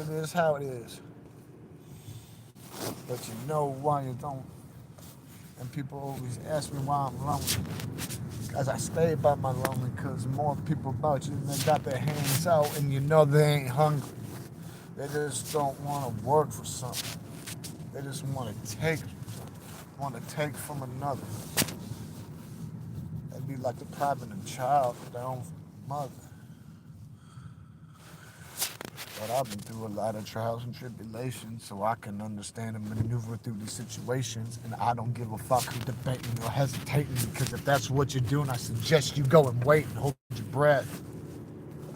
it is how it is. But you know why you don't. And people always ask me why I'm lonely. Because I stay by my lonely, because more people about you, and they got their hands out, and you know they ain't hungry. They just don't want to work for something. They just want to take from another. It'd be like depriving a child of their own mother. But I've been through a lot of trials and tribulations, so I can understand and maneuver through these situations. And I don't give a fuck who's debating or hesitating, because if that's what you're doing, I suggest you go and wait and hold your breath.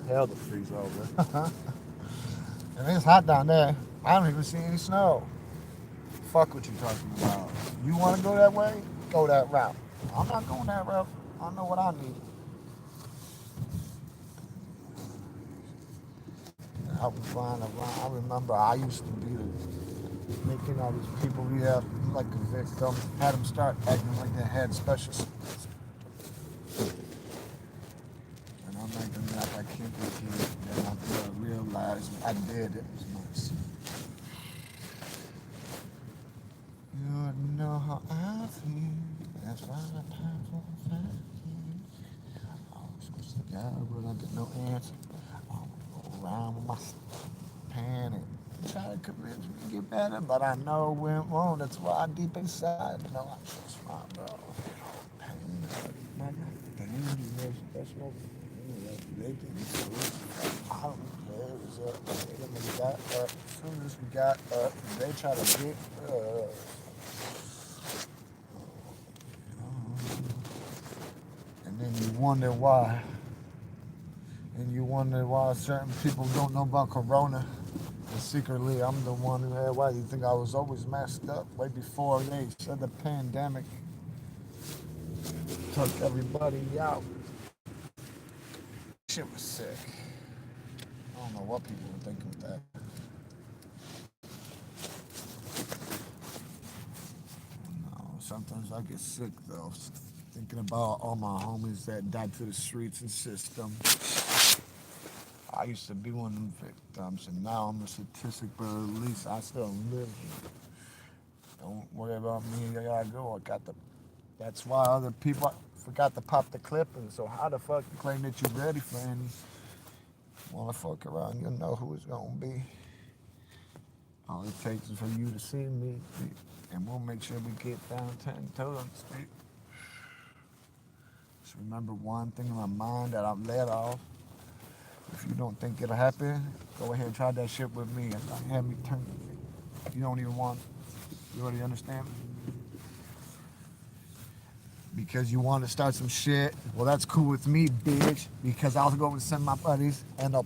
Hell, to freeze over. And it's hot down there. I don't even see any snow. Fuck what you talking about. You want to go that way? Go that route. I'm not going that route. I know what I need. I was flying around. I remember I used to be making all these people react like a victim. Had them start acting like they had special skills. And I'm making them like I can't be here. Then I realized I did. It was nice. You wouldn't know how I feel. That's why I time for a fact. I was supposed to go, but I get no answer. I go around with my panic. Try to convince me to get better, but I know it went wrong. That's why deep inside, you know, I'm so smart, bro. Pain, my pain, that's no. They think it's so. I don't care. It was up. When we got up, as soon as we got up, they try to get us. And then you wonder why. And you wonder why certain people don't know about Corona. And secretly, I'm the one who had. Why do you think I was always messed up? Way before they said the pandemic took everybody out. Shit was sick. I don't know what people were thinking with that. No, sometimes I get sick though, thinking about all my homies that died to the streets and system. I used to be one of them victims, and now I'm a statistic, but at least I still live. Don't worry about me. I gotta go. I got the. That's why other people forgot to pop the clip, and so how the fuck you claim that you're ready for any? Wanna fuck around? You know who it's gonna be. All it takes is for you to see me, and we'll make sure we get down 10 toes street. Just remember one thing in my mind that I've let off. If you don't think it'll happen, go ahead and try that shit with me and have me turn. You don't even want. You already understand? Because you want to start some shit. Well, that's cool with me, bitch. Because I'll go and send my buddies, and they'll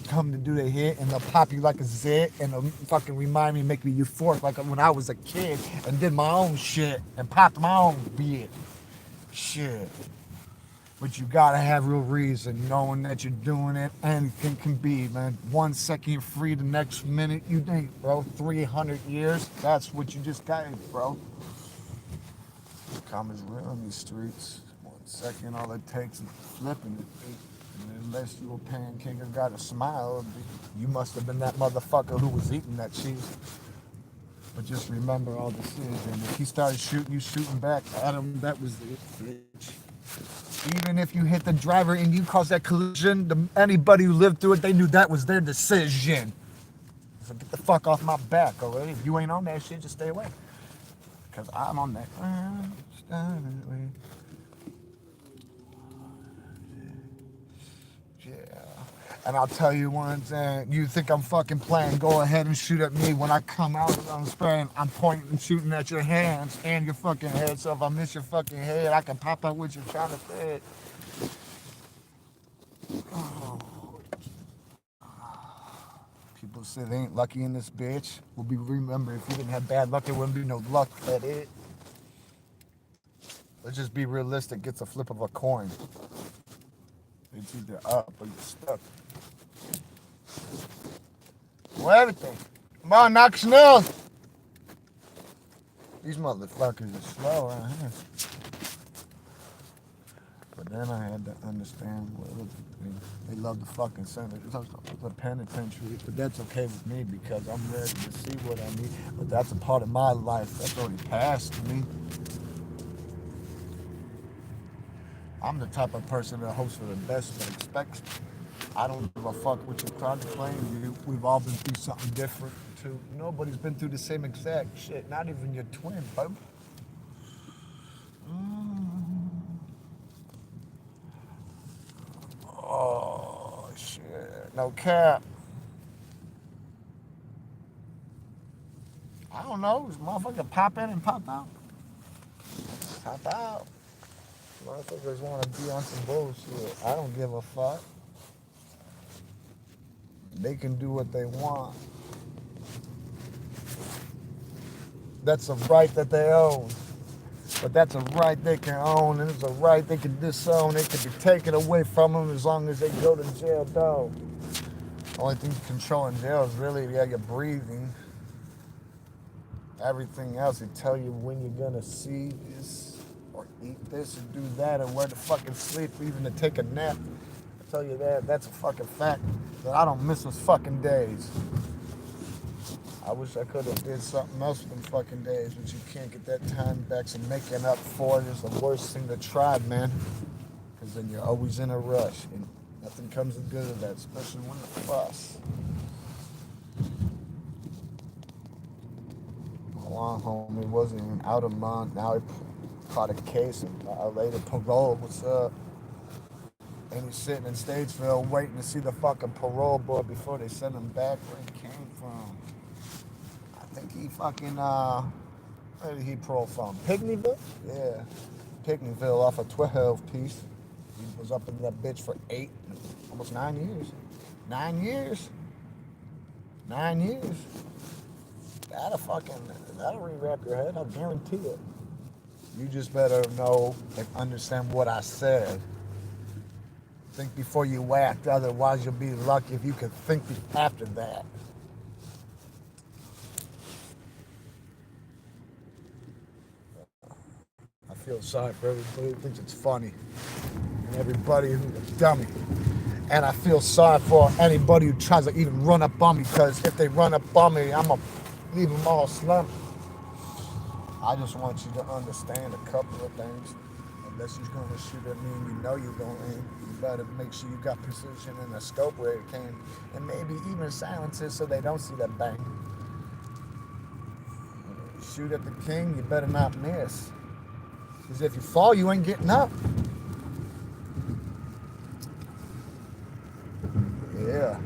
come to do their hit, and they'll pop you like a zit, and they'll fucking remind me, make me euphoric like when I was a kid, and did my own shit, and popped my own beat. Shit. But you gotta have real reason, knowing that you're doing it. Anything can be, man. 1 second you're free, the next minute you think, bro. 300 years, that's what you just got, bro. Karma's real in these streets. 1 second, all it takes is flipping it. And unless you a pancake or got a smile, you must have been that motherfucker who was eating that cheese. But just remember all this is, and if he started shooting, you shooting back at him, that was it, bitch. Even if you hit the driver and you caused that collision, anybody who lived through it, they knew that was their decision. So get the fuck off my back already. If you ain't on that shit, just stay away. Because I'm on that. Yeah. And I'll tell you one thing, you think I'm fucking playing, go ahead and shoot at me. When I come out and I'm spraying, I'm pointing and shooting at your hands and your fucking head. So if I miss your fucking head, I can pop out with you trying to say it. Oh. People say they ain't lucky in this bitch. Well, be remember, if you didn't have bad luck, there wouldn't be no luck at it. Let's just be realistic. It's a flip of a coin. It's either up or you're stuck. Well, everything. Come on, knock Snell. These motherfuckers are slow around here. But then I had to understand they love the fucking center. It's a penitentiary, but that's okay with me because I'm ready to see what I need. But that's a part of my life that's already passed to me. I'm the type of person that hopes for the best but expects. I don't give a fuck what you try to claim. We've all been through something different too. Nobody's been through the same exact shit. Not even your twin, bub. Mm. Oh shit! No cap. I don't know. This motherfucker pop in and pop out. Pop out. Motherfuckers want to be on some bullshit. I don't give a fuck. They can do what they want. That's a right that they own. But that's a right they can own, and it's a right they can disown. It can be taken away from them as long as they go to jail, though. Only thing you control in jail is really your breathing. Everything else, they tell you when you're gonna see this, or eat this, or do that, or where to fucking sleep, or even to take a nap. I tell you that, that's a fucking fact that I don't miss those fucking days. I wish I could have did something else with them fucking days, but you can't get that time back, so making up for it is the worst thing to try, man. Because then you're always in a rush, and nothing comes as good of that, especially when the fuss. Long homie wasn't even out a month. Now he caught a case and later parole. What's up? And he's sitting in Statesville waiting to see the fucking parole board before they send him back where he came from. I think he fucking where did he parole from? Pigneyville? Yeah. Pigneyville off a 12 piece. He was up in that bitch for almost 9 years. 9 years. 9 years. That'll rewrap your head, I guarantee it. You just better know and understand what I said. Think before you act, otherwise you'll be lucky if you can think after that. I feel sorry for everybody who thinks it's funny, and everybody who's a dummy. And I feel sorry for anybody who tries to even run up on me, because if they run up on me, I'm going to leave them all slumped. I just want you to understand a couple of things. Unless you're going to shoot at me and you know you're going to aim, you better make sure you got precision in the scope where it can, and maybe even silence it so they don't see that bang. Shoot at the king, you better not miss. Because if you fall, you ain't getting up. Yeah.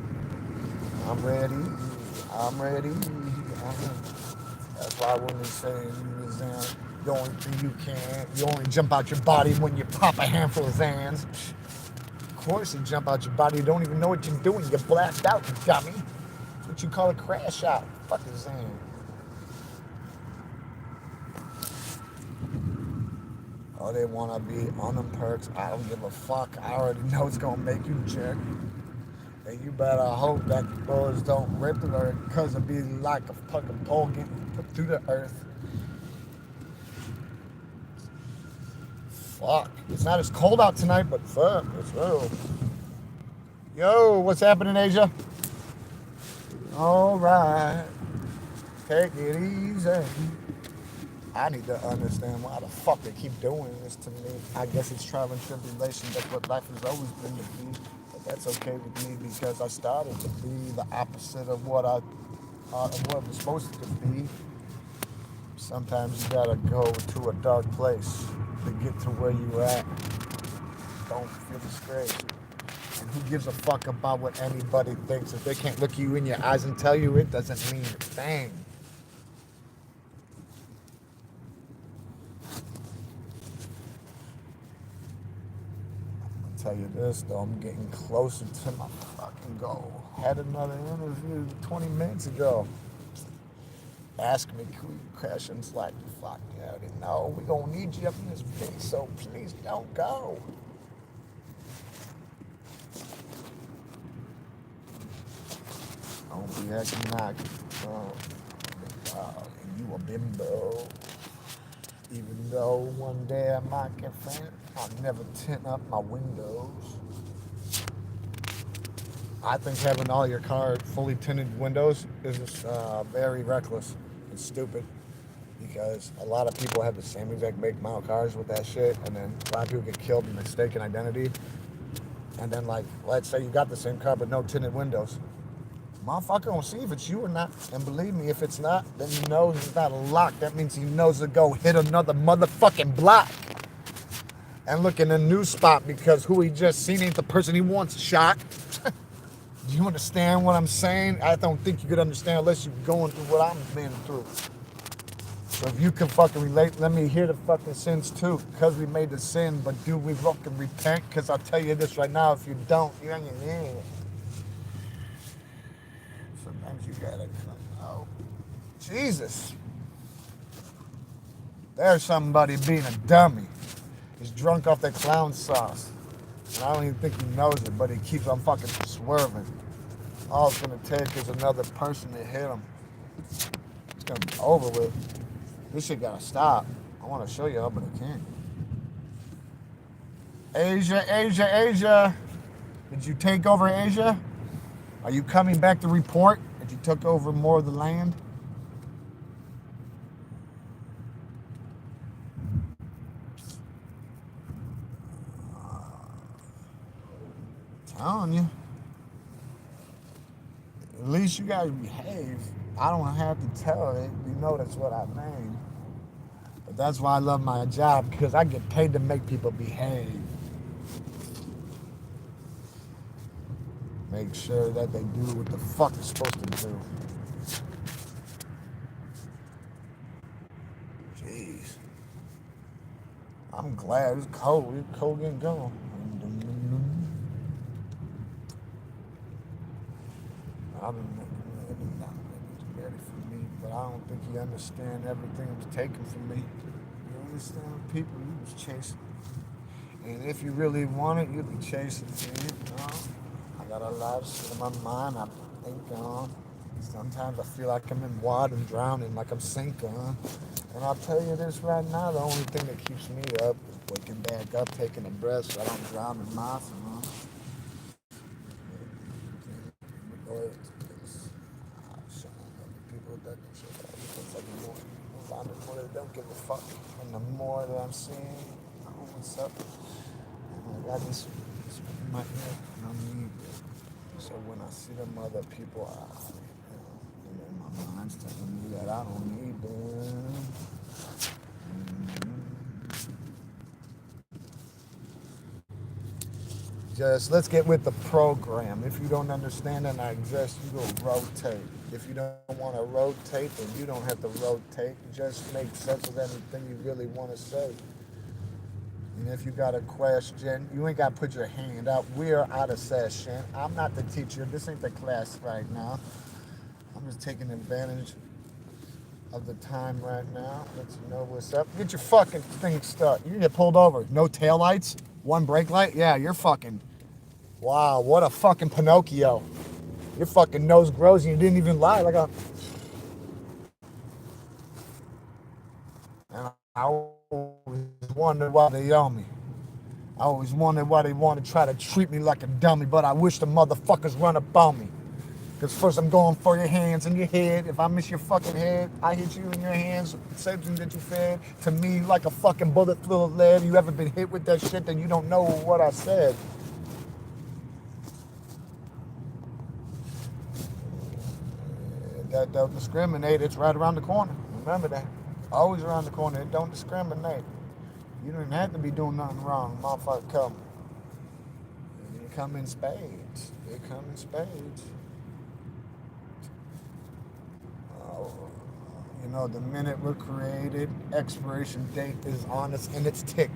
I'm ready. That's why when they say in Museum, the only thing you only jump out your body when you pop a handful of Zans. Of course you jump out your body, you don't even know what you're doing. You're blacked out, you dummy. That's what you call a crash out. Fuck a Zan. Oh, they want to be on them perks. I don't give a fuck. I already know it's going to make you jerk. And you better hope that the bullets don't rip the earth, because it'll be like a fucking pole getting put through the earth. Fuck. It's not as cold out tonight, but fuck, it's real. Yo, what's happening, Asia? All right. Take it easy. I need to understand why the fuck they keep doing this to me. I guess it's trial and tribulation. That's what life has always been to be. But that's okay with me because I started to be the opposite of what I was supposed to be. Sometimes you gotta go to a dark place to get to where you're at. Don't feel disgraced. And who gives a fuck about what anybody thinks? If they can't look you in your eyes and tell you, it doesn't mean a thing. Tell you this though, I'm getting closer to my fucking goal. Had another interview 20 minutes ago. Ask me, could we crash and slack the fuck out? No, we gonna need you up in this bitch, so please don't go. Don't be acting like you a bimbo. Even though one day I might get famous. I never tint up my windows. I think having all your car fully tinted windows is very reckless and stupid because a lot of people have the same exact make model cars with that shit, and then a lot of people get killed in mistaken identity. And then, like, let's say you got the same car but no tinted windows. Motherfucker won't see if it's you or not. And believe me, if it's not, then he knows it's not a lock. That means he knows to go hit another motherfucking block and look in a new spot because who he just seen ain't the person he wants shot. Do you understand what I'm saying? I don't think you could understand unless you're going through what I'm been through. So if you can fucking relate, let me hear the fucking sins too. Because we made the sin, but do we fucking repent? Because I'll tell you this right now, if you don't, you're on your knees. Sometimes you gotta come out. Jesus. There's somebody being a dummy. He's drunk off that clown sauce. And I don't even think he knows it, but he keeps on fucking swerving. All it's gonna take is another person to hit him. It's gonna be over with. This shit gotta stop. I wanna show y'all, but I can't. Asia. Did you take over Asia? Are you coming back to report that you took over more of the land? Telling you. At least you guys behave. I don't have to tell it. You know that's what I mean. But that's why I love my job, because I get paid to make people behave. Make sure that they do what the fuck they're supposed to do. Jeez. I'm glad it's cold. It's cold getting going. I don't know. It's ready for me, but I don't think you understand everything it was taken from me. You understand people you was chasing. And if you really want it, you'll be chasing it. I got a lot of shit in my mind. I think sometimes I feel like I'm in water and drowning, like I'm sinking. And I'll tell you this right now, the only thing that keeps me up is waking back up, taking a breath so I don't drown in moss. People that the more they don't give a fuck, and the more that I'm seeing, what's up? I got this in my ear, and I need it. So when I see them other people, my mind's telling me that I don't need them. Just let's get with the program. If you don't understand and I suggest you go rotate. If you don't want to rotate, then you don't have to rotate. Just make sense of anything you really want to say. And if you got a question, you ain't got to put your hand up. We're out of session. I'm not the teacher. This ain't the class right now. I'm just taking advantage of the time right now. Let you know what's up. Get your fucking thing stuck. You get pulled over. No taillights? One brake light? Yeah, you're fucking... Wow, what a fucking Pinocchio. Your fucking nose grows and you didn't even lie. Like a... And I always wondered why they owe me. I always wondered why they want to try to treat me like a dummy, but I wish the motherfuckers run up on me. Because first I'm going for your hands and your head. If I miss your fucking head, I hit you in your hands. Same thing that you fed to me like a fucking bullet full of lead. You ever been hit with that shit, then you don't know what I said. That don't discriminate. It's right around the corner. Remember that. Always around the corner. It don't discriminate. You don't even have to be doing nothing wrong. Motherfucker come. They come in spades. They come in spades. You know, the minute we're created, expiration date is on us and it's ticking.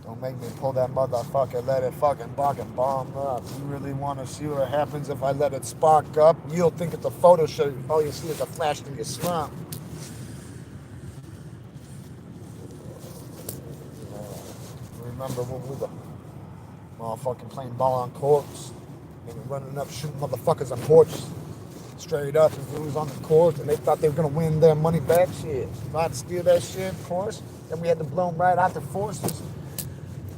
Don't make me pull that motherfucker, let it fucking fucking bomb up. You really want to see what happens if I let it spark up? You'll think it's a photo shoot. All you see is a flash through your slump. Remember when we were motherfucking playing ball on courts? They were running up shooting motherfuckers on porches. Straight up, if it was on the court and they thought they were gonna win their money back, shit. Tried to steal that shit, of course. Then we had to blow them right out the forces.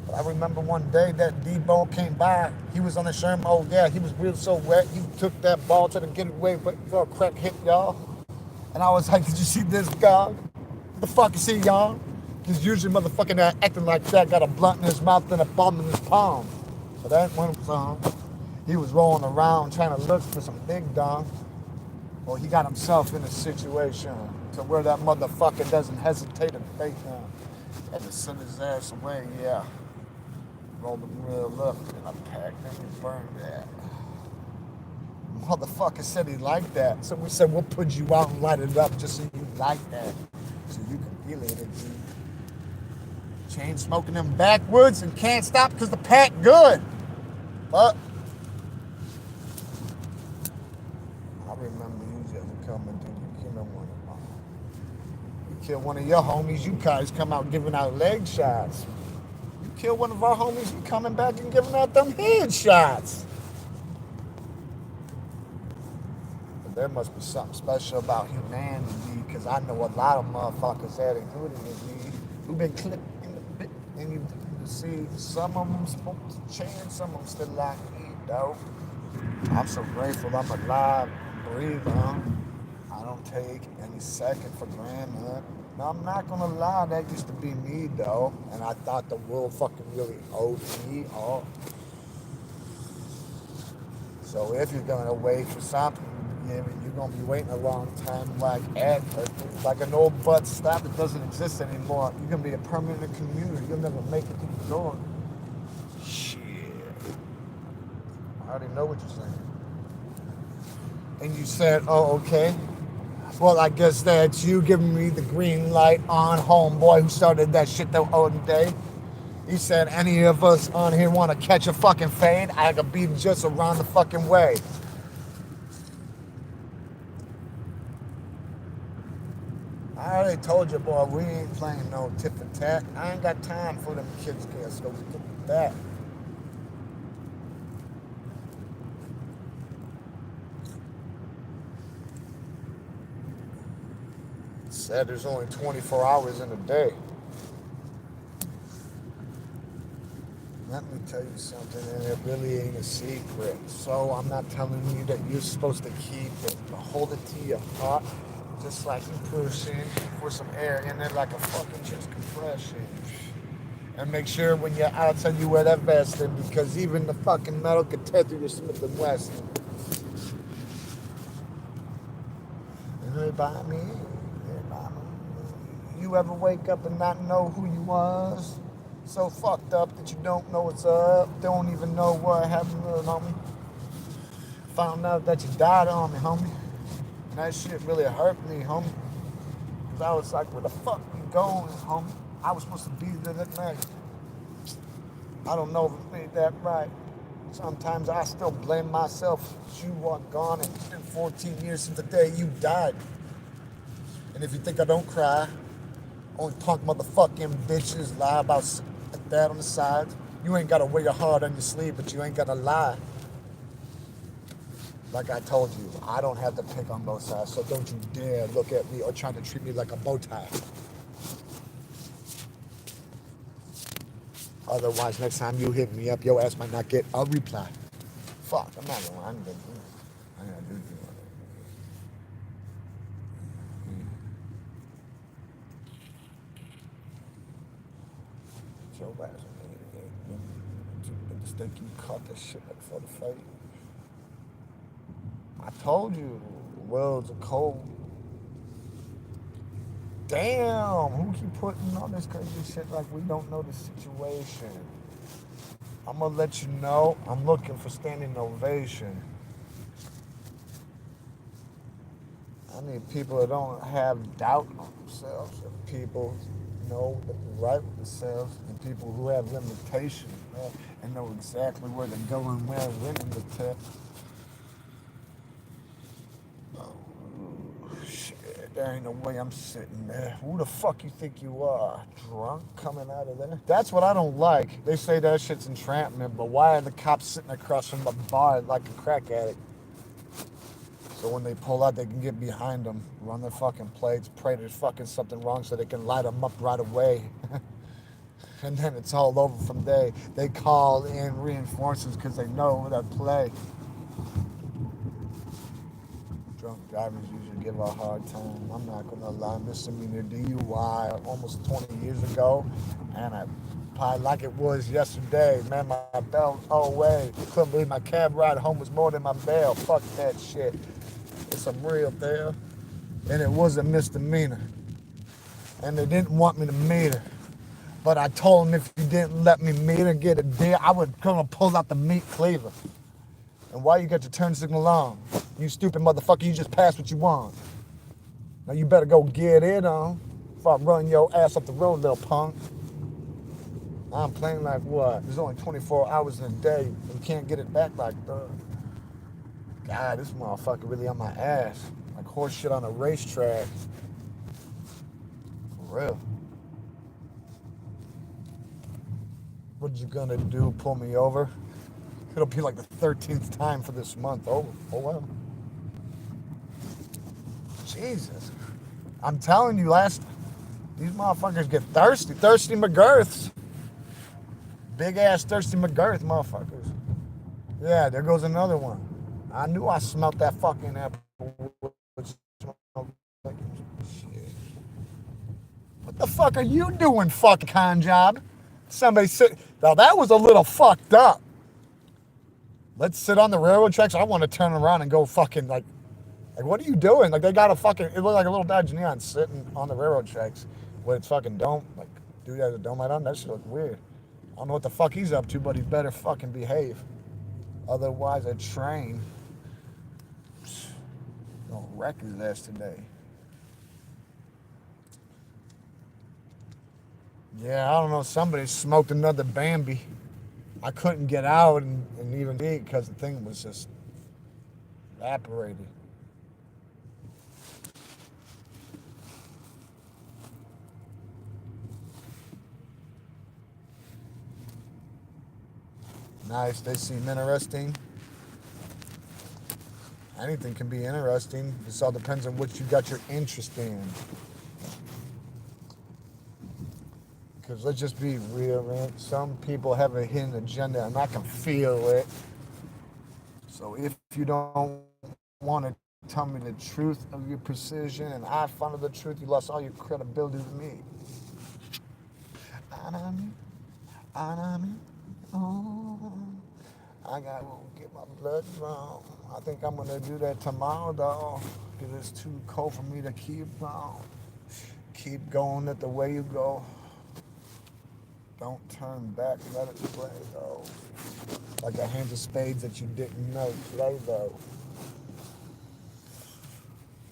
But I remember one day that Debo came by. He was on the Sherman. Oh yeah, he was real so wet. He took that ball to the getaway for a crack hit, y'all. And I was like, did you see this guy? What the fuck is he, y'all? Because usually motherfucking acting like that got a blunt in his mouth and a bomb in his palm. So that one was he was rolling around trying to look for some big dog. Well, he got himself in a situation to where that motherfucker doesn't hesitate to fake him. Had to send his ass away, yeah. Rolled him real up and I packed him and burned that. Motherfucker said he liked that. So we said, we'll put you out and light it up just so you like that. So you can feel it, dude. Chain smoking them backwoods and can't stop because the pack good. But I remember you just coming, dude. You kill one of them. You kill one of your homies, you guys come out giving out leg shots. You kill one of our homies, you coming back and giving out them head shots. But there must be something special about humanity, because I know a lot of motherfuckers that including me who've been clipped in the bit, and you see some of them smoked the chain, some of them still like me, though. I'm so grateful I'm alive, breathing. I don't take any second for granted. Now, I'm not gonna lie, that used to be me, though. And I thought the world fucking really owed me all. So if you're gonna wait for something, you're gonna be waiting a long time like an old butt stop that doesn't exist anymore. You're gonna be a permanent commuter. You'll never make it to the door. Shit. I already know what you're saying. And you said, oh, okay. Well, I guess that's you giving me the green light on homeboy who started that shit the other day. He said, any of us on here want to catch a fucking fade? I could be just around the fucking way. I already told you, boy, we ain't playing no tip for tat. I ain't got time for them kids kids, so we can do that. Said there's only 24 hours in a day. Let me tell you something, and it really ain't a secret. So I'm not telling you that you're supposed to keep it, but hold it to your heart, just like you pushing for some air in there like a fucking chest compression. And make sure when you're outside you wear that vest in, because even the fucking metal could tear through your Smith & Wesson. And they buy me. You ever wake up and not know who you was? So fucked up that you don't know what's up, don't even know what happened to the homie. Found out that you died on me, homie. And that shit really hurt me, homie. Cause I was like, where the fuck you going, homie? I was supposed to be there that night. I don't know if it made that right. Sometimes I still blame myself. You are gone and it's been 14 years since the day you died. And if you think I don't cry, only punk motherfucking bitches lie about that on the side. You ain't gotta wear your heart on your sleeve, but you ain't gotta lie. Like I told you, I don't have to pick on both sides, so don't you dare look at me or try to treat me like a bow tie. Otherwise, next time you hit me up, your ass might not get a reply. Fuck, I'm not gonna lie, I'm gonna do it. Your ass, just think you caught that shit like for the fight. I told you, the world's a cold. Damn, who keep putting on this crazy shit like we don't know the situation? I'm gonna let you know, I'm looking for standing ovation. I need people that don't have doubt on themselves, and people know that they're right with themselves, and people who have limitations, man, and know exactly where they're going, where winning the tip. Oh, shit. There ain't no way I'm sitting there. Who the fuck you think you are? Drunk coming out of there? That's what I don't like. They say that shit's entrapment, but why are the cops sitting across from the bar like a crack addict? So when they pull out, they can get behind them, run their fucking plates, pray there's fucking something wrong so they can light them up right away. And then it's all over from there. They call in reinforcements because they know that play. Drunk drivers usually give a hard time. I'm not gonna lie, misdemeanor DUI almost 20 years ago, and I probably like it was yesterday. Man, my bail, oh wait, couldn't believe my cab ride home was more than my bail. Fuck that shit. It's some real there, and it was a misdemeanor, and they didn't want me to meet her. But I told them if you didn't let me meet her and get a deal, I would come and pull out the meat cleaver. And why you got your turn signal on? You stupid motherfucker, you just passed what you want. Now you better go get it on before I run your ass up the road, little punk. I'm playing like what? There's only 24 hours in a day. You can't get it back like that. God, this motherfucker really on my ass. Like horse shit on a racetrack. For real. What you gonna do? Pull me over? It'll be like the 13th time for this month. Oh well. Jesus. I'm telling you, these motherfuckers get thirsty. Thirsty McGirths. Big ass thirsty McGirth motherfuckers. Yeah, there goes another one. I knew I smelt that fucking apple. Shit. What the fuck are you doing, fucking con job? Somebody sit. Now that was a little fucked up. Let's sit on the railroad tracks. I want to turn around and go fucking like what are you doing? Like they got a fucking. It looked like a little Dodge Neon sitting on the railroad tracks with its fucking dome. Like dude has a dome light on. That shit look weird. I don't know what the fuck he's up to, but he better fucking behave. Otherwise, a train gonna wreck his ass today. Yeah, I don't know. Somebody smoked another Bambi. I couldn't get out and even eat because the thing was just evaporated. Nice. They seem interesting. Anything can be interesting. This all depends on what you got your interest in. Because let's just be real, man. Some people have a hidden agenda and I can feel it. So if you don't want to tell me the truth of your precision and I follow the truth, you lost all your credibility with me. Oh, I gotta get my blood drawn. I think I'm gonna do that tomorrow, though, because it's too cold for me to keep on. Keep going it the way you go. Don't turn back, let it play, though. Like a hand of spades that you didn't know play, though.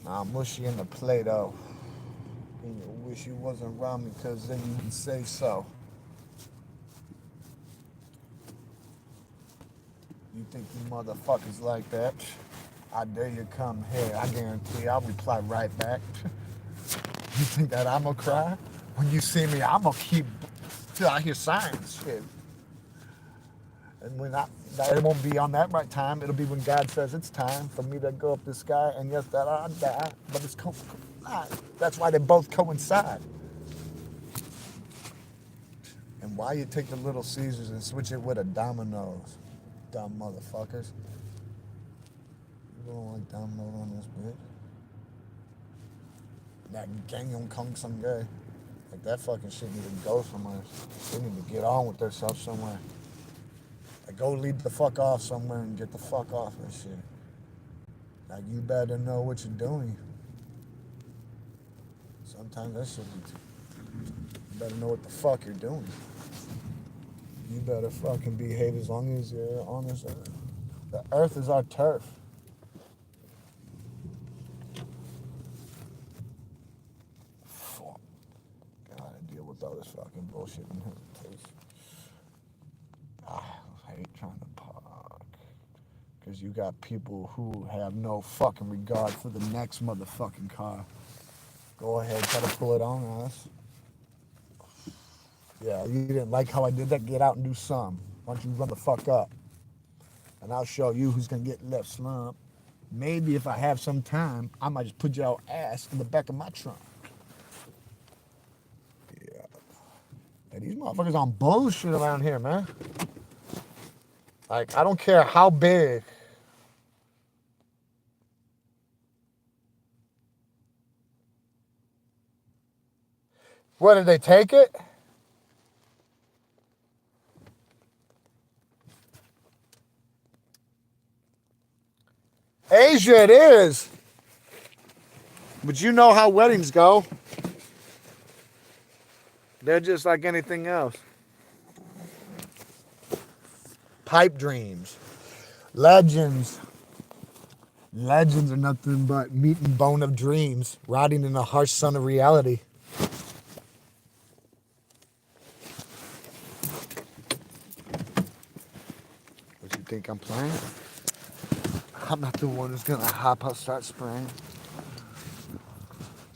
Nah, mushy in the play, though. And you wish you wasn't around me, because then you can say so. You think you motherfuckers like that? I dare you come here. I guarantee I'll reply right back. You think that I'm gonna cry? When you see me, I'm gonna keep till I hear sirens. Shit. And it won't be on that right time. It'll be when God says it's time for me to go up the sky. And yes, that I die, but it's that's why they both coincide. And why you take the Little Caesars and switch it with a Domino's? Dumb motherfuckers. You don't like Domino's on this bitch. That Gangnam Kong some guy. Like that fucking shit need to go somewhere. They need to get on with themselves somewhere. Like go lead the fuck off somewhere and get the fuck off that shit. Like you better know what you're doing. Sometimes that shit you better know what the fuck you're doing. You better fucking behave as long as you're on this earth. The earth is our turf. Fuck. Gotta deal with all this fucking bullshit and hesitation. I hate trying to park. Because you got people who have no fucking regard for the next motherfucking car. Go ahead, try to pull it on us. Yeah, you didn't like how I did that? Get out and do some. Why don't you run the fuck up? And I'll show you who's gonna get left slump. Maybe if I have some time, I might just put your ass in the back of my trunk. Yeah. Hey, these motherfuckers on bullshit around here, man. Like, I don't care how big. What, did they take it? Asia, it is. But you know how weddings go. They're just like anything else. Pipe dreams. Legends. Legends are nothing but meat and bone of dreams, rotting in the harsh sun of reality. What you think I'm playing? I'm not the one who's gonna hop out, start spraying.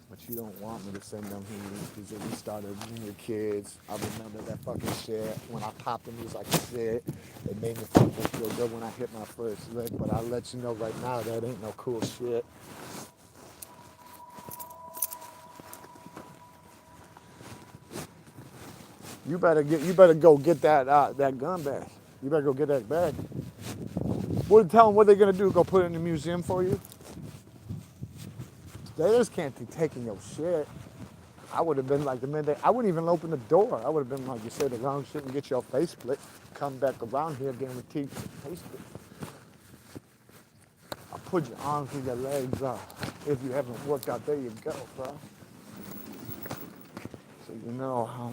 But you don't want me to send them here because if we started when we were kids, I remember that fucking shit. When I popped them, it was like shit. It made me fucking feel good when I hit my first lick. But I'll let you know right now that ain't no cool shit. You better go get that gun back. You better go get that bag. Tell them what they're gonna do. Go put it in the museum for you. They just can't be taking your shit. I would have been like the minute I wouldn't even open the door. I would have been like, you say the wrong shit and get your face split. Come back around here, guaranteed face split. I'll put your arms and your legs up. If you haven't worked out, there you go, bro. So you know how.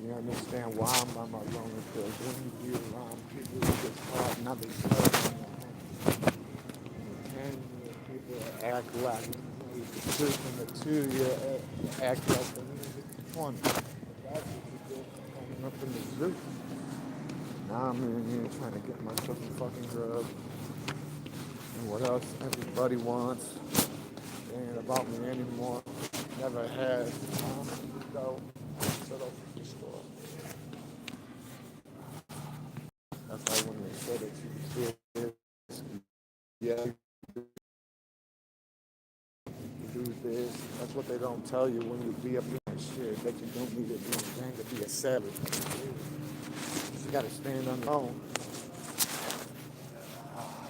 You understand why I'm on my own, because when you be around people who get hard, now they start on your hand. And people act like the truth and the two, you act like the one. That's what you do coming up in the zoo. Now I'm in here trying to get myself a fucking grub. And what else everybody wants. It ain't about me anymore. Never has. So the store. That's why when they said that you kids, yeah, you do this. That's what they don't tell you when you be up in that shit. That you don't need to be a gang to be a savage. You gotta stand on your own.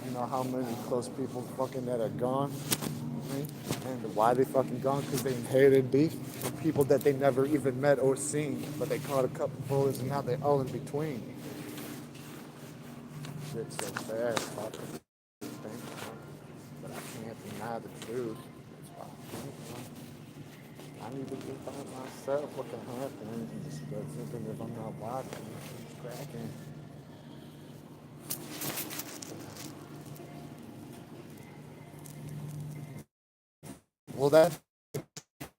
You know how many close people fucking that are gone? And why they fucking gone? Because they inherited beef from people that they never even met or seen, but they caught a couple bullets and now they're all in between. Shit's so bad, fucking thing, but I can't deny the truth. I need to get by myself what can happen and just start thinking if I'm not watching, it's cracking. Well, that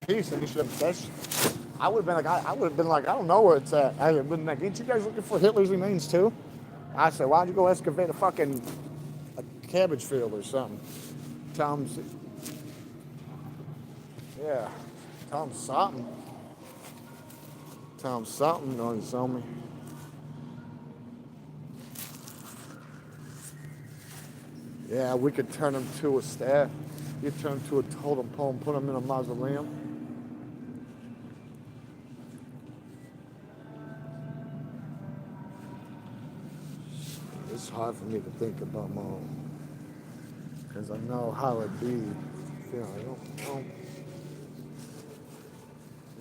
piece, and you should have. I would have been like, I would have been like, I don't know where it's at. I would have been like, ain't you guys looking for Hitler's remains too? I said, why don't you go excavate a cabbage field or something? Tell him, yeah, tell him something. Tell him something, don't you tell me? Yeah, we could turn him to a staff. You turn him to a totem pole and put him in a mausoleum. It's hard for me to think about my own, because I know how it be. You know, I don't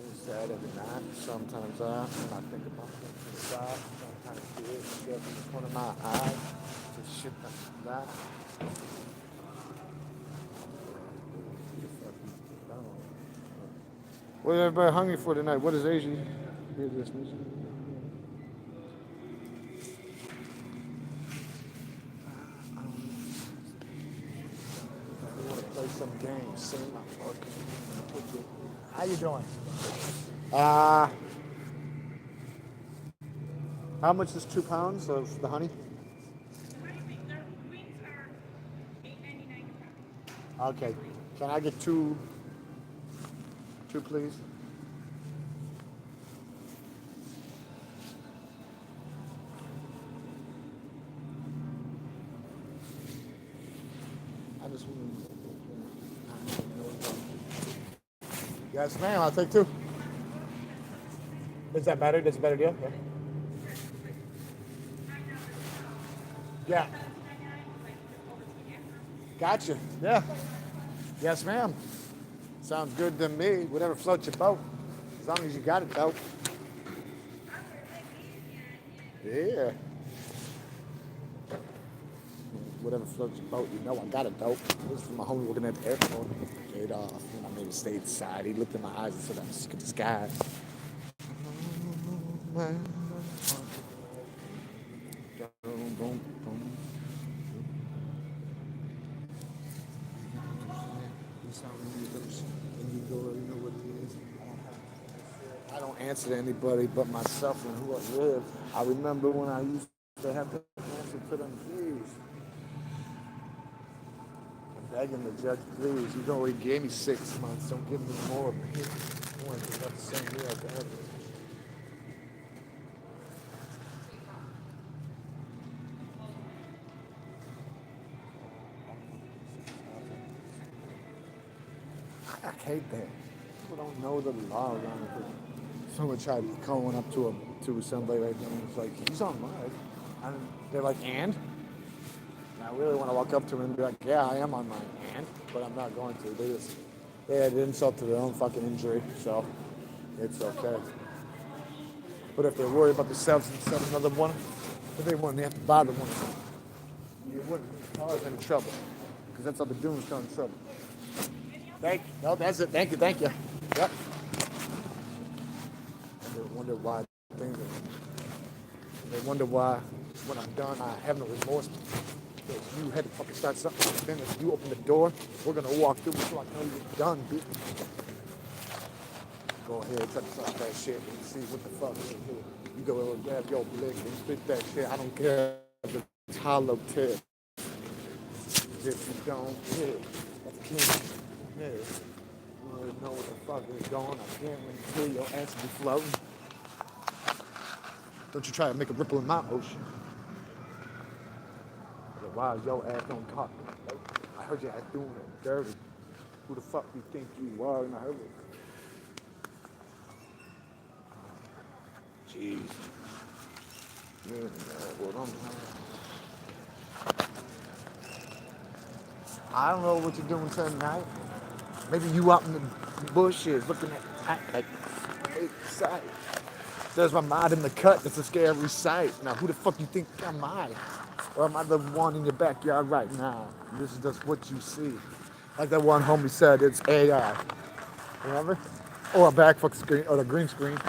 it's sad every night. Sometimes when I think about things to the side, sometimes I feel shit in the corner of my eye. Just shit like that. What is everybody hungry for tonight? What is Asia? Here's this music. I want to play some games. Sing my fucking. How you doing? How much is 2 pounds of the honey? Okay. Can I get two too, please? I just want Yes, ma'am. I'll take two. Is that better? That's a better deal? Yeah. Yeah. Gotcha. Yeah. Yes, ma'am. Sounds good to me. Whatever floats your boat. As long as you got it, though. Yeah. Whatever floats your boat, you know I got it, though. This is my homie working at the airport. Paid off. I made a stayed aside. He looked in my eyes and said, I'm sick of this guy. I don't answer to anybody but myself and who I live. I remember when I used to have to answer to them, please. I'm begging the judge, please. You already gave me 6 months. Don't give me more. I want to the same way I got it. I hate that. People don't know the law around here. Someone tried calling up to somebody right now and it's like, he's on mine. And they're like, and? I really want to walk up to him and be like, yeah, I am on mine, but I'm not going to. They had insult to their own fucking injury, so it's okay. But if they're worried about themselves and set another one, if they wouldn't have to bother one, you wouldn't cause any trouble. Because that's all they're doing is causing trouble. Thank you. No, that's it. Thank you. Yep. They wonder why things are, they wonder why when I'm done I have no remorse. Because you had to fucking start something. Then if you open the door, we're gonna walk through so I know you're done, bitch. Go ahead, try to start that shit and see what the fuck is here. You go over and grab your blick and spit that shit. I don't care if it's hollow tip. If you don't care, that's king. Yeah. You already know what the fuck is going on. I guarantee your ass will be floating. Don't you try to make a ripple in my ocean. Wow, your ass don't talk. I heard your ass doing it dirty. Who the fuck you think you are? And I heard it. Jeez. Yeah, well, I don't know what you're doing tonight. Maybe you out in the bushes looking at like sight. There's my mind in the cut. That's a scary sight. Now, who the fuck you think am I? Or am I the one in your backyard right now? This is just what you see. Like that one homie said, it's AI. Remember? Or a back fuck screen, or the green screen.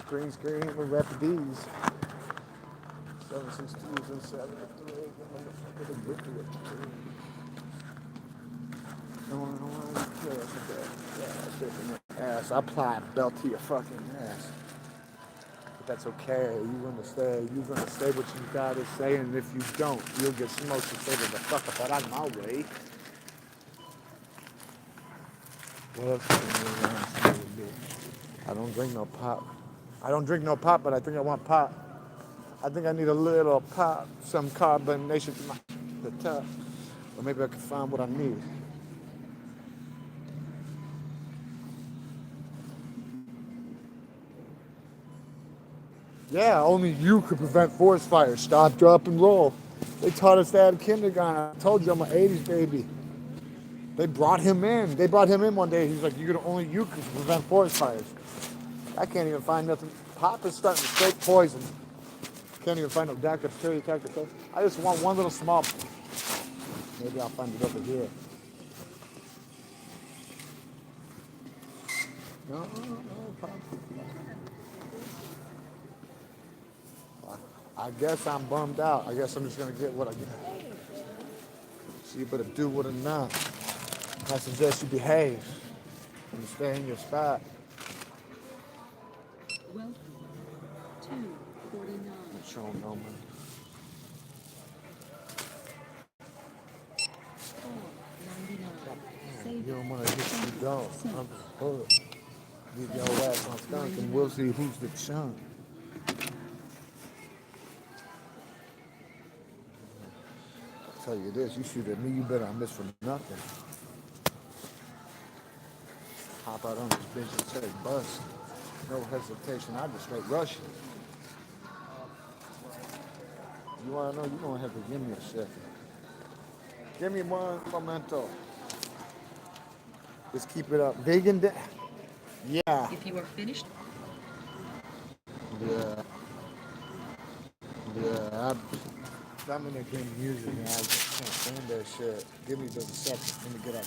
Green screen with rapid D's. 762s and 753. Ass. I apply a belt to your fucking ass. But that's okay. You're gonna stay. You're gonna say what you gotta say, and if you don't, you'll get smoked to say the fuck up out of my way. What else can you do? I don't drink no pop. I don't drink no pop, but I think I want pop. I think I need a little pop, some carbonation to the top. Or maybe I can find what I need. Yeah, only you could prevent forest fires. Stop, drop, and roll. They taught us that in kindergarten. I told you I'm an 80s baby. They brought him in. They brought him in one day. He's like, only you could prevent forest fires. I can't even find nothing. Pop is starting to straight poison. Can't even find no doctor to tell you attack the. I just want one little small. Maybe I'll find it over here. No, pop. I guess I'm bummed out. I guess I'm just gonna get what I get. So you better do what or not. I suggest you behave and stay in your spot. Welcome. 249. I'm sure no man. 499. You don't want to hit don't. I'm just hood. Leave your ass on skunk and we'll see who's the chunk. I'll tell you this, you shoot at me, you better not miss for nothing. Hop out on this bitch and say bust. No hesitation, I just straight rush it. You wanna know, you gonna have to give me a second. Give me one memento. Let's keep it up. Big and yeah. If you are finished. Yeah. Yeah. I'm in there getting music and I just can't stand that shit. Give me just a second. Let me get up.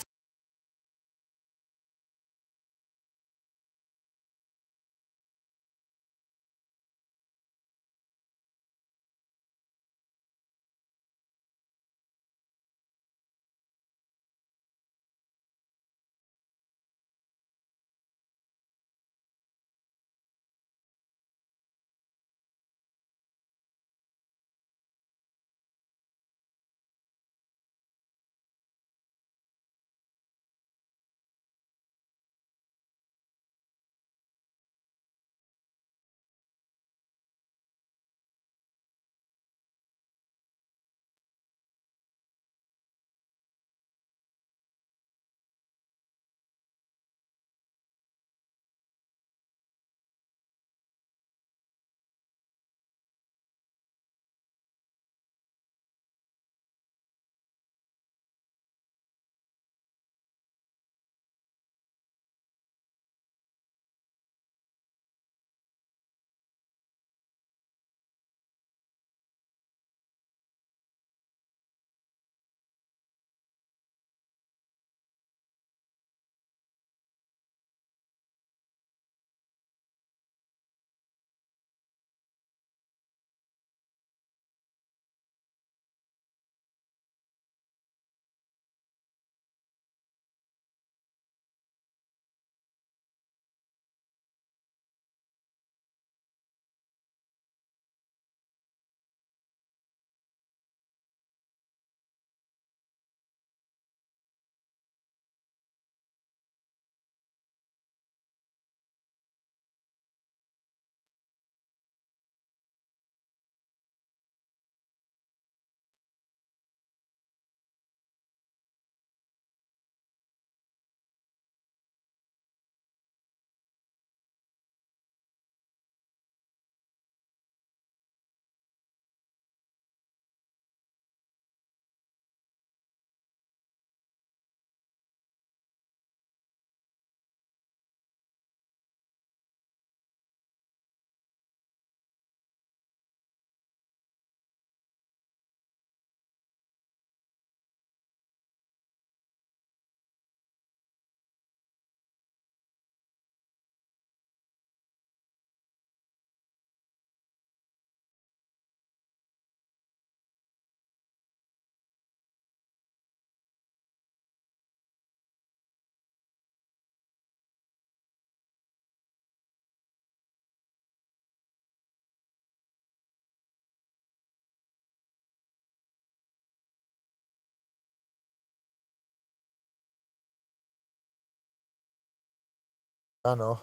I know.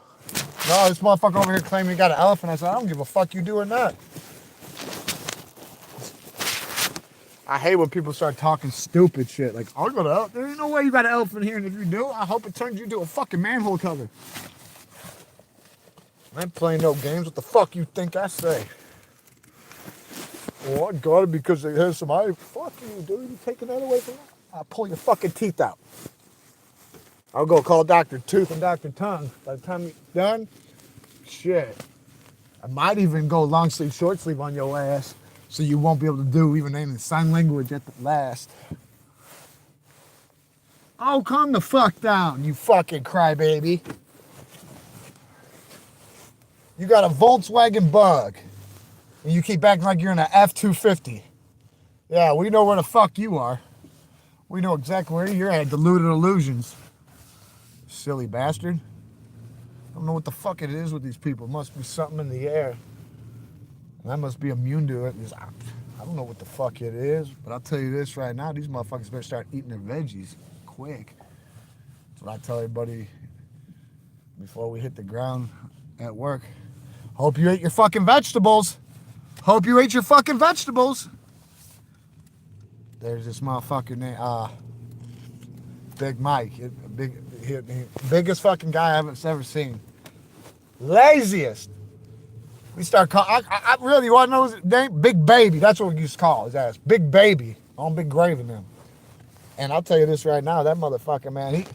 No, this motherfucker over here claiming he got an elephant. I said, I don't give a fuck you do or not. I hate when people start talking stupid shit. Like, oh, you got an elephant. There ain't no way you got an elephant here, and if you do, I hope it turns you into a fucking manhole cover. I ain't playing no games. What the fuck you think I say? Oh, I got it because it has some eye. Fuck you, dude. You taking that away from me? I'll pull your fucking teeth out. I'll go call Dr. Tooth and Dr. Tongue. By the time you're done, shit. I might even go long sleeve, short sleeve on your ass so you won't be able to do even any sign language at the last. Oh, calm the fuck down, you fucking crybaby. You got a Volkswagen Bug, and you keep acting like you're in an F-250. Yeah, we know where the fuck you are. We know exactly where you're at. Deluded illusions. Silly bastard. I don't know what the fuck it is with these people. It must be something in the air. And I must be immune to it. I don't know what the fuck it is, but I'll tell you this right now. These motherfuckers better start eating their veggies quick. That's what I tell everybody before we hit the ground at work. Hope you ate your fucking vegetables. Hope you ate your fucking vegetables. There's this motherfucker named Big Mike. Biggest fucking guy I've ever seen. Laziest. We start calling. I really want to know his name. Big Baby. That's what we used to call his ass. Big Baby. On Big Grave in them. And I'll tell you this right now. That motherfucker, man.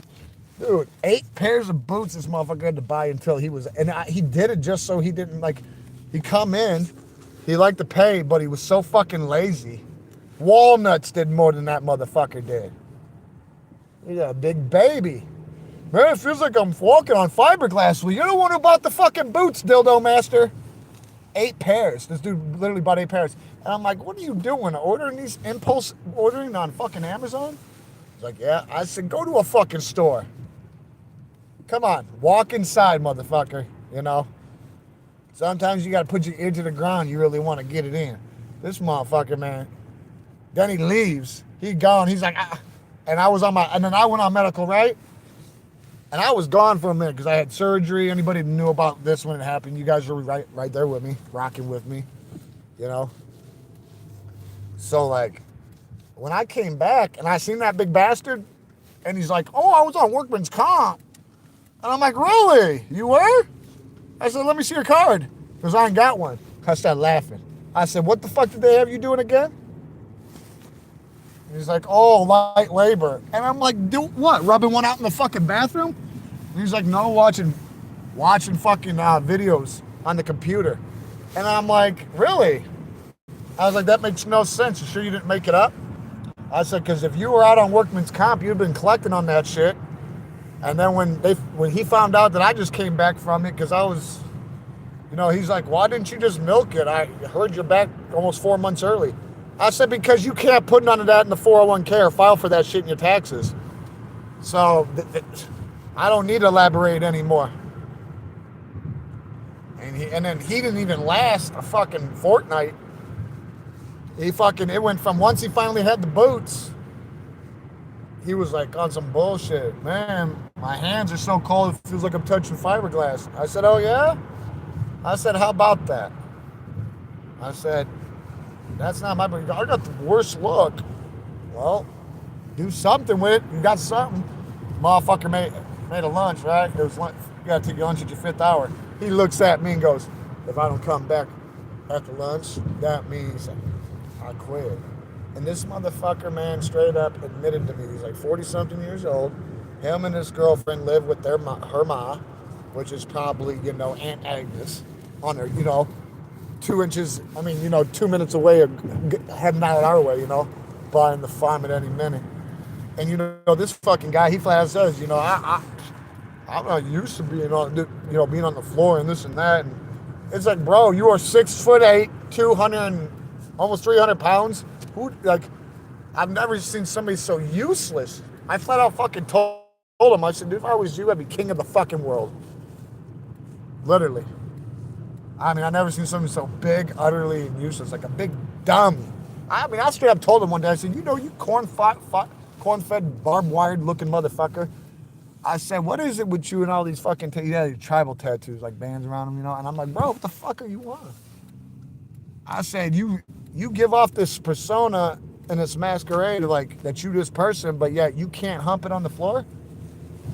Dude, 8 pairs of boots this motherfucker had to buy until he was. And he did it just so he didn't like. He come in. He liked to pay, but he was so fucking lazy. Walnuts did more than that motherfucker did. He's a Big Baby. Man, it feels like I'm walking on fiberglass. Well, you're the one who bought the fucking boots, dildo master. 8 pairs. This dude literally bought 8 pairs. And I'm like, what are you doing? Ordering these impulse ordering on fucking Amazon? He's like, yeah. I said, go to a fucking store. Come on. Walk inside, motherfucker. You know? Sometimes you got to put your ear to the ground. You really want to get it in. This motherfucker, man. Then he leaves. He gone. He's like, ah. And then I went on medical, right? And I was gone for a minute because I had surgery. Anybody knew about this when it happened, you guys were right there with me, rocking with me, you know? So, like, when I came back and I seen that big bastard, and he's like, oh, I was on workman's comp. And I'm like, really? You were? I said, let me see your card. Because I ain't got one. I started laughing. I said, what the fuck did they have you doing again? And he's like, oh, light labor. And I'm like, do what? Rubbing one out in the fucking bathroom? And he's like, no, watching fucking videos on the computer. And I'm like, really? I was like, that makes no sense. You sure you didn't make it up? I said, because if you were out on workman's comp, you'd been collecting on that shit. And then when he found out that I just came back from it, because I was, you know, he's like, why didn't you just milk it? I heard you're back almost 4 months early. I said, because you can't put none of that in the 401k or file for that shit in your taxes. So I don't need to elaborate anymore. And then he didn't even last a fucking fortnight. It went from once he finally had the boots, he was like on some bullshit. Man, my hands are so cold, it feels like I'm touching fiberglass. I said, oh yeah? I said, how about that? I said, that's not my, I got the worst look. Well, do something with it. You got something. Motherfucker made a lunch, right? It was lunch. You gotta take your lunch at your 5th hour. He looks at me and goes, if I don't come back after lunch, that means I quit. And this motherfucker, man, straight up admitted to me, he's like 40-something years old. Him and his girlfriend live with her ma, which is probably, you know, Aunt Agnes on her, you know, 2 inches, 2 minutes away, heading out our way, you know, buying the farm at any minute. And, you know, this fucking guy, he flat out says, you know, I'm not used to being on, you know, being on the floor and this and that. And it's like, bro, you are 6'8", 200, almost 300 pounds. Who, like, I've never seen somebody so useless. I flat out fucking told him, I said, dude, if I was you, I'd be king of the fucking world. Literally. I mean, I've never seen something so big, utterly useless, like a big dummy. I mean, I straight up told him one day, I said, you know, you corn-fed, barbed-wired looking motherfucker. I said, what is it with you and all these fucking, these tribal tattoos, like bands around them, you know? And I'm like, bro, what the fuck are you on? I said, you give off this persona and this masquerade, like, that you this person, but yet you can't hump it on the floor?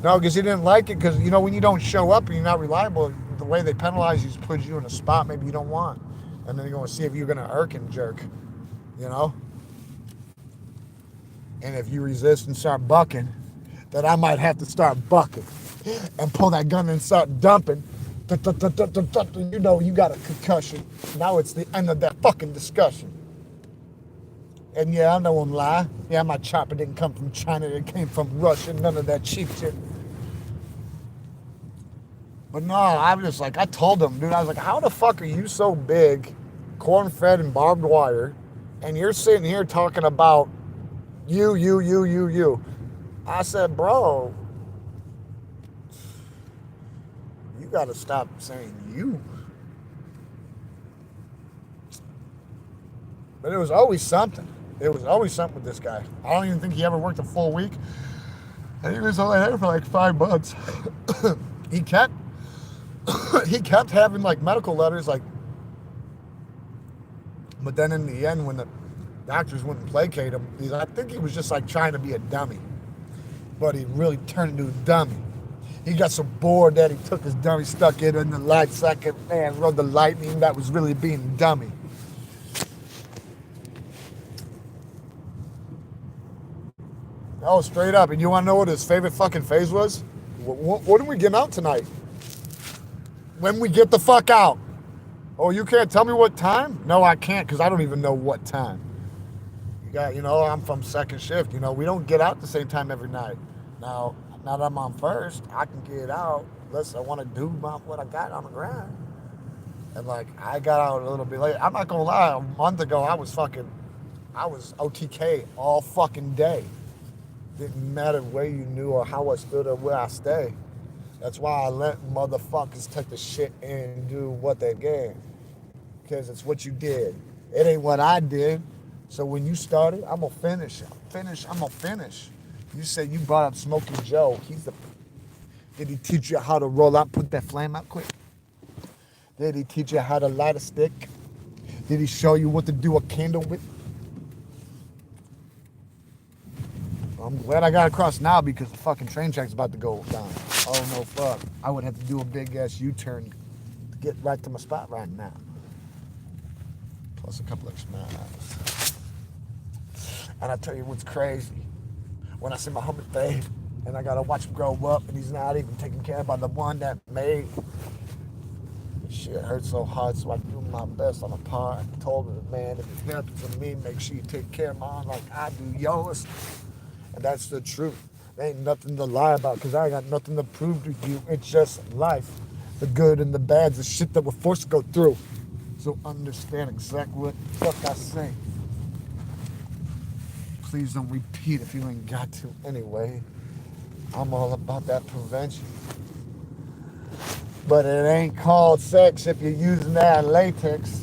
No, because he didn't like it, because, you know, when you don't show up and you're not reliable, the way they penalize you is put you in a spot maybe you don't want. And then they're going to see if you're going to irk and jerk, you know? And if you resist and start bucking, then I might have to start bucking and pull that gun and start dumping. You know, you got a concussion. Now it's the end of that fucking discussion. And yeah, I know I'm lying. Yeah, my chopper didn't come from China. It came from Russia. None of that cheap shit. But no, I was just like, I told him, dude, I was like, how the fuck are you so big, corn-fed and barbed wire, and you're sitting here talking about you. I said, bro, you got to stop saying you. But it was always something. It was always something with this guy. I don't even think he ever worked a full week. And he was only there for like 5 months. he kept he kept having like medical letters, like, but then in the end, when the doctors wouldn't placate him, I think he was just like trying to be a dummy, but he really turned into a dummy. He got so bored that he took his dummy, stuck it in the light socket, and rode the lightning that was really being a dummy. Oh, straight up. And you want to know what his favorite fucking phase was? What are we getting out tonight? When we get the fuck out. Oh, you can't tell me what time? No, I can't, because I don't even know what time. I'm from second shift. We don't get out the same time every night. Now that I'm on first, I can get out unless I want to do what I got on the ground. And like, I got out a little bit late. I'm not gonna lie. A month ago, I was OTK all fucking day. Didn't matter where you knew or how I stood or where I stay. That's why I let motherfuckers take the shit and do what they gave. Because it's what you did. It ain't what I did. So when you started, I'm gonna finish. I'm gonna finish. You said you brought up Smokey Joe. Did he teach you how to roll out, put that flame out quick? Did he teach you how to light a stick? Did he show you what to do a candle with? I'm glad I got across now because the fucking train track's about to go down. Oh no, fuck. I would have to do a big ass U-turn to get right to my spot right now. Plus a couple extra miles. And I tell you what's crazy. When I see my homie fade and I gotta watch him grow up and he's not even taken care of by the one that made. Shit hurts so hard, so I do my best on the part. I told her, man, if it happens to me, make sure you take care of mine like I do yours. And that's the truth. There ain't nothing to lie about because I ain't got nothing to prove to you. It's just life. The good and the bad, the shit that we're forced to go through. So understand exactly what the fuck I say. Please don't repeat if you ain't got to. Anyway, I'm all about that prevention. But it ain't called sex if you're using that latex.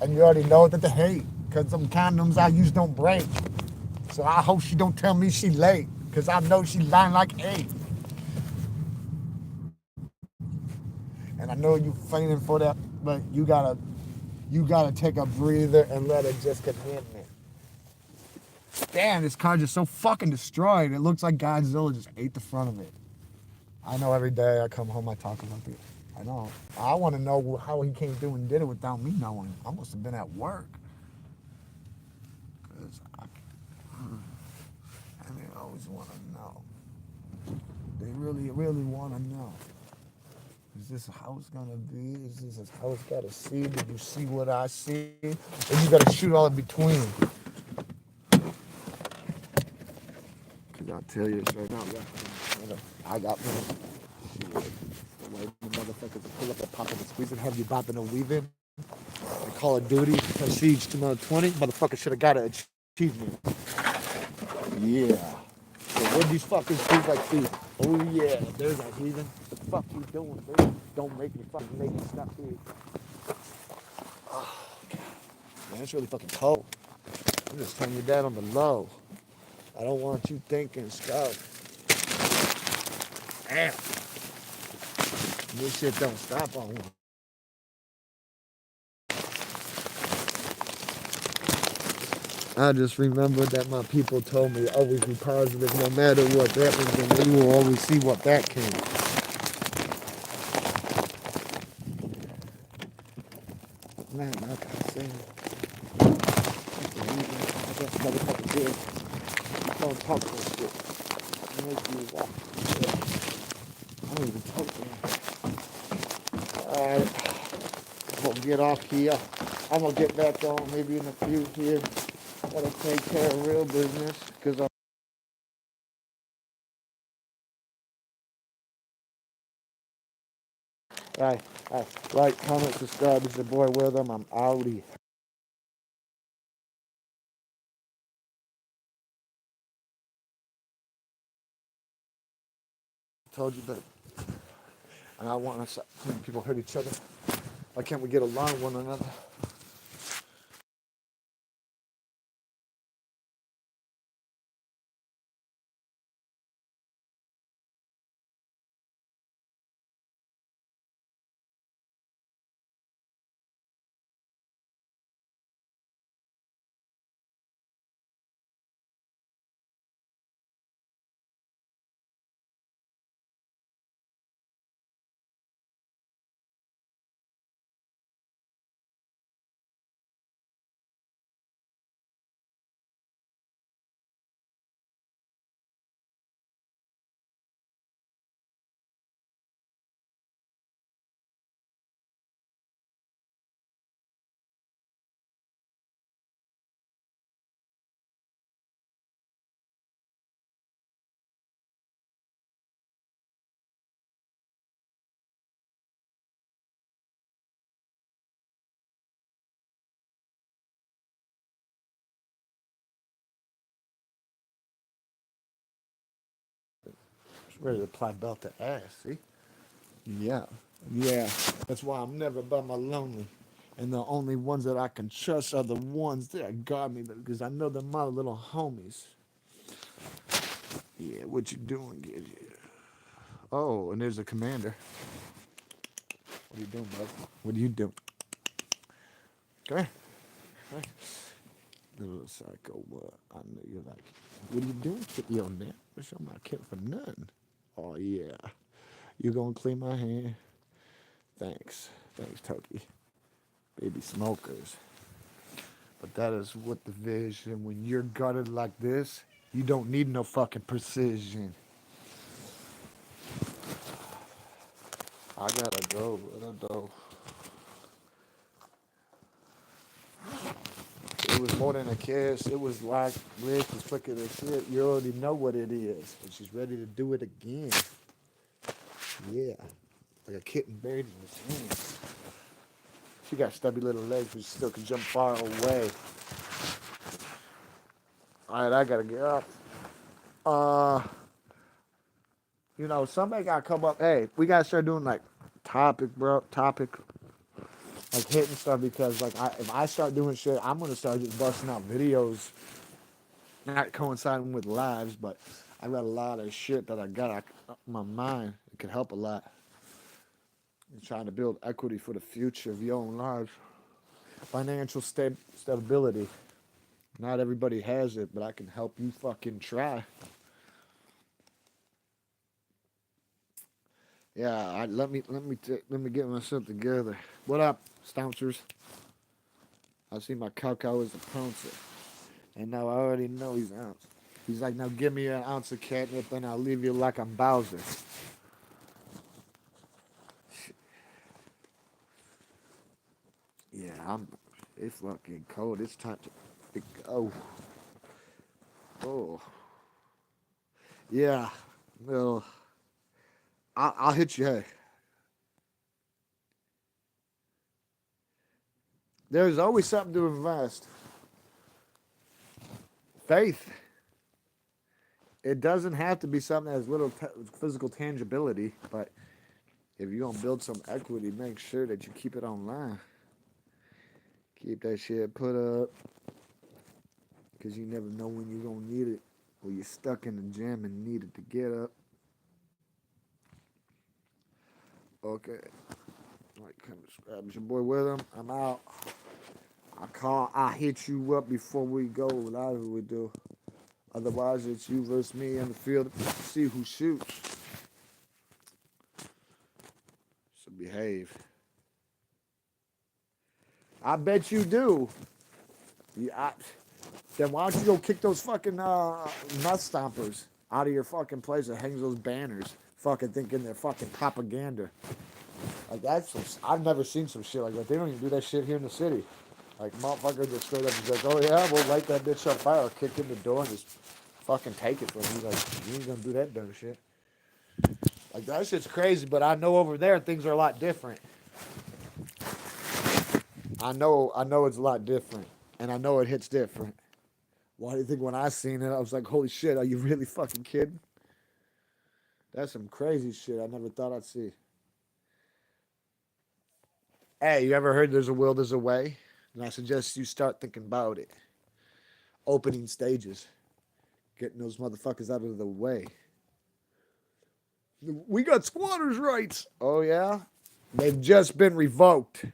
And you already know that they hate. Because them condoms I use don't break. So I hope she don't tell me she late. Because I know she lying like 8. And I know you fainting for that. But you gotta take a breather and let it just contentment. Damn, this car just so fucking destroyed. It looks like Godzilla just ate the front of it. I know every day I come home I talk about it. I know. I want to know how he came through and did it without me knowing. I must have been at work. Because they always want to know. They really, really want to know. Is this how it's going to be? Is this how it's got to see? Did you see what I see? And you got to shoot all in between. Because I'll tell you this right now. I got one. The motherfuckers pull up and pop up and squeeze and have you bopping and weaving. And Call of Duty, Siege 20, motherfucker should have got an achievement. Yeah. So what these fuckers do like these? Oh yeah, there's a heathen. What the fuck you doing, baby? Don't make me fucking make me stop here. Oh, God. Man, it's really fucking cold. I'm just telling you that on the low. I don't want you thinking stuff. Damn. This shit don't stop on one. I just remember that my people told me always be positive no matter what happens, and then you will always see what that came. Man, like I said, I guess motherfucker did. Don't talk that shit. Make you walk. I don't even talk that. Alright, I'm gonna get off here. I'm gonna get back on maybe in a few here. Gotta take care of real business, because Alright, like, comment, subscribe. It's your boy William. I'm outie. Told you that. And I want to people hurt each other. Why can't we get along with one another? Ready to apply belt to ass, see? Yeah. Yeah. That's why I'm never by my lonely. And the only ones that I can trust are the ones that got me because I know they're my little homies. Yeah, what you doing, Gidget? Oh, and there's a commander. What are you doing, bud? What are you doing? Come here. Come here. Little psycho, what? I know you're like, what are you doing, kitty on there? I'm not kidding for nothing. Oh, yeah. You gonna clean my hand? Thanks. Thanks, Toki. Baby smokers. But that is what the vision. When you're gutted like this, you don't need no fucking precision. I gotta go, brother. It was more than a kiss. It was like Liz was flicking the shit. You already know what it is. And she's ready to do it again. Yeah. Like a kitten buried in his hands. She got stubby little legs, but she still can jump far away. Alright, I gotta get up. Somebody gotta come up. Hey, we gotta start doing like topic, bro. Topic. Like hitting stuff because like if I start doing shit, I'm gonna start just busting out videos. Not coinciding with lives, but I got a lot of shit that I got on my mind. It could help a lot. I'm trying to build equity for the future of your own lives. Financial stability. Not everybody has it, but I can help you fucking try. Yeah, let me get myself together. What up, Stouncers? I see my cow is a pouncer. And now I already know he's ounce. He's like, now give me an ounce of catnip and I'll leave you like I'm Bowser. Yeah, it's fucking cold. It's time to go. Oh. Yeah. Well, I'll hit you. Hey, there's always something to invest. Faith. It doesn't have to be something that has little physical tangibility, but if you're going to build some equity, make sure that you keep it online. Keep that shit put up because you never know when you're going to need it or you're stuck in the gym and need it to get up. Okay. All right, come grab your boy with him. I'm out. I hit you up before we go. That's what we do. Otherwise, it's you versus me on the field. See who shoots. So behave. I bet you do. Yeah, then why don't you go kick those fucking nut stompers out of your fucking place that hangs those banners, fucking thinking they're fucking propaganda. Like I've never seen some shit like that. They don't even do that shit here in the city. Like motherfucker just straight up is like, oh yeah, we'll light that bitch on fire, kick in the door and just fucking take it from me. He's like, you ain't gonna do that dumb shit. Like that shit's crazy, but I know over there things are a lot different. I know it's a lot different, and I know it hits different. Why do you think when I seen it, I was like, holy shit, are you really fucking kidding? That's some crazy shit I never thought I'd see. Hey, you ever heard there's a will, there's a way? And I suggest you start thinking about it. Opening stages. Getting those motherfuckers out of the way. We got squatters' rights. Oh, yeah? They've just been revoked.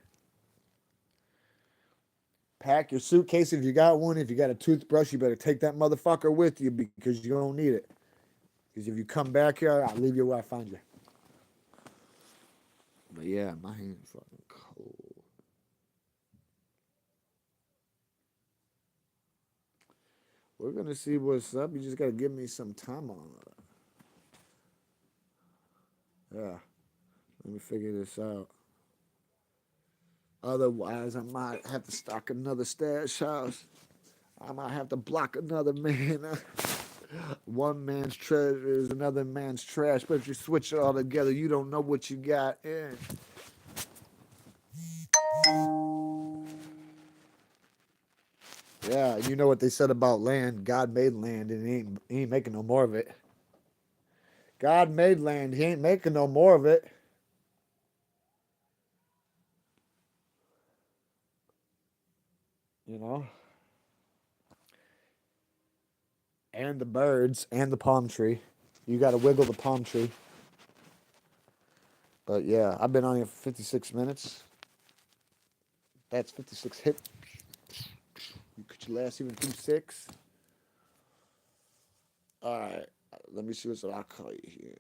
Pack your suitcase if you got one. If you got a toothbrush, you better take that motherfucker with you because you don't need it. Because if you come back here, I'll leave you where I find you. But yeah, my hand's fucking cold. We're gonna see what's up. You just gotta give me some time on it. Yeah. Let me figure this out. Otherwise, I might have to stock another stash house. I might have to block another man. One man's treasure is another man's trash. But if you switch it all together, you don't know what you got in. Yeah, you know what they said about land. God made land, and he ain't making no more of it. God made land. He ain't making no more of it. You know? And the birds and the palm tree. You got to wiggle the palm tree. But yeah, I've been on here for 56 minutes. That's 56 hit. Could you last even through 6? All right. Let me see what I'll call you here.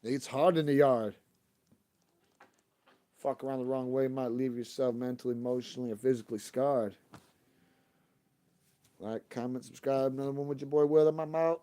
It's hard in the yard. Fuck around the wrong way might leave yourself mentally, emotionally, or physically scarred. Like, comment, subscribe. Another one with your boy Will in my mouth.